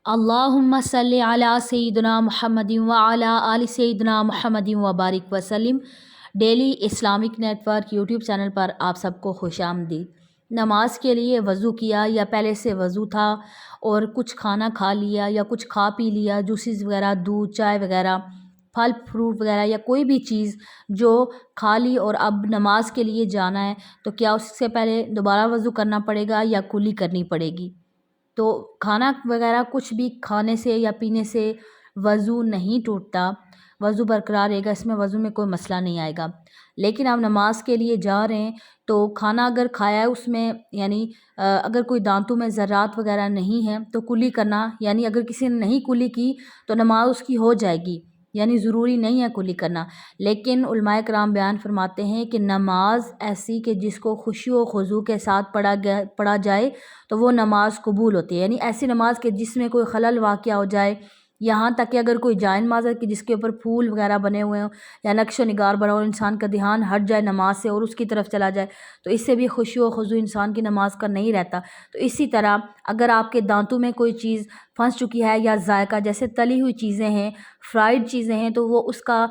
اللہم صلی علی سیدنا محمد وعلی آل سیدنا محمد وبارک وسلم۔ Daily Islamic network YouTube channel پر آپ سب کو خوش آمدید۔ نماز کے لیے وضو کیا یا پہلے سے وضو تھا اور کچھ کھانا کھا لیا یا کچھ کھا پی لیا، جوسز وغیرہ، دودھ، چائے وغیرہ، پھل فروٹ وغیرہ یا کوئی بھی چیز جو کھا لی اور اب نماز کے لیے جانا ہے، تو کیا اس سے پہلے دوبارہ وضو کرنا پڑے گا یا کلی کرنی پڑے گی؟ تو کھانا وغیرہ کچھ بھی کھانے سے یا پینے سے وضو نہیں ٹوٹتا، وضو برقرار رہے گا، اس میں وضو میں کوئی مسئلہ نہیں آئے گا۔ لیکن آپ نماز کے لیے جا رہے ہیں تو کھانا اگر کھایا ہے اس میں یعنی اگر کوئی دانتوں میں ذرات وغیرہ نہیں ہے تو کلی کرنا، یعنی اگر کسی نے نہیں کلی کی تو نماز اس کی ہو جائے گی، یعنی ضروری نہیں ہے کلی کرنا۔ لیکن علماء کرام بیان فرماتے ہیں کہ نماز ایسی کہ جس کو خشوع و خضوع کے ساتھ پڑھا جائے تو وہ نماز قبول ہوتی ہے، یعنی ایسی نماز کہ جس میں کوئی خلل واقع ہو جائے، یہاں تک کہ اگر کوئی جائے نماز ہے کہ جس کے اوپر پھول وغیرہ بنے ہوئے ہوں یا نقش و نگار بنا ہو، انسان کا دھیان ہٹ جائے نماز سے اور اس کی طرف چلا جائے تو اس سے بھی خشوع و خضوع انسان کی نماز کا نہیں رہتا۔ تو اسی طرح اگر آپ کے دانتوں میں کوئی چیز پھنس چکی ہے یا ذائقہ، جیسے تلی ہوئی چیزیں ہیں، فرائیڈ چیزیں ہیں، تو وہ اس کا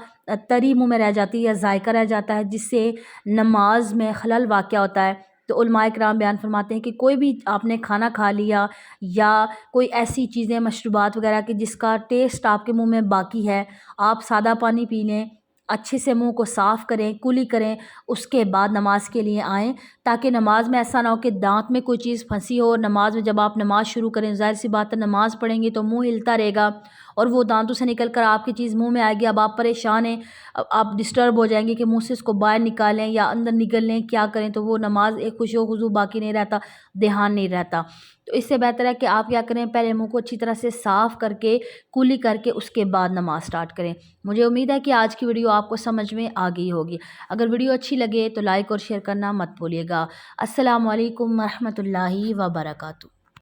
تری منہ میں رہ جاتی ہے یا ذائقہ رہ جاتا ہے جس سے نماز میں خلل واقع ہوتا ہے، تو علماء کرام بیان فرماتے ہیں کہ کوئی بھی آپ نے کھانا کھا لیا یا کوئی ایسی چیزیں مشروبات وغیرہ کہ جس کا ٹیسٹ آپ کے منہ میں باقی ہے، آپ سادہ پانی پی لیں، اچھے سے منہ کو صاف کریں، کلی کریں، اس کے بعد نماز کے لیے آئیں، تاکہ نماز میں ایسا نہ ہو کہ دانت میں کوئی چیز پھنسی ہو اور نماز میں جب آپ نماز شروع کریں، ظاہر سی بات ہے نماز پڑھیں گے تو منہ ہلتا رہے گا اور وہ دانتوں سے نکل کر آپ کی چیز منہ میں آئے گی، اب آپ پریشان ہیں، آپ ڈسٹرب ہو جائیں گے کہ منہ سے اس کو باہر نکالیں یا اندر نگل لیں، کیا کریں، تو وہ نماز ایک خشوع و خضوع باقی نہیں رہتا، دھیان نہیں رہتا۔ تو اس سے بہتر ہے کہ آپ کیا کریں، پہلے منہ کو اچھی طرح سے صاف کر کے کلی کر کے اس کے بعد نماز سٹارٹ کریں۔ مجھے امید ہے کہ آج کی ویڈیو آپ کو سمجھ میں آ گئی ہوگی۔ اگر ویڈیو اچھی لگے تو لائک اور شیئر کرنا مت بھولیے گا۔ السلام علیکم ورحمۃ اللہ وبرکاتہ۔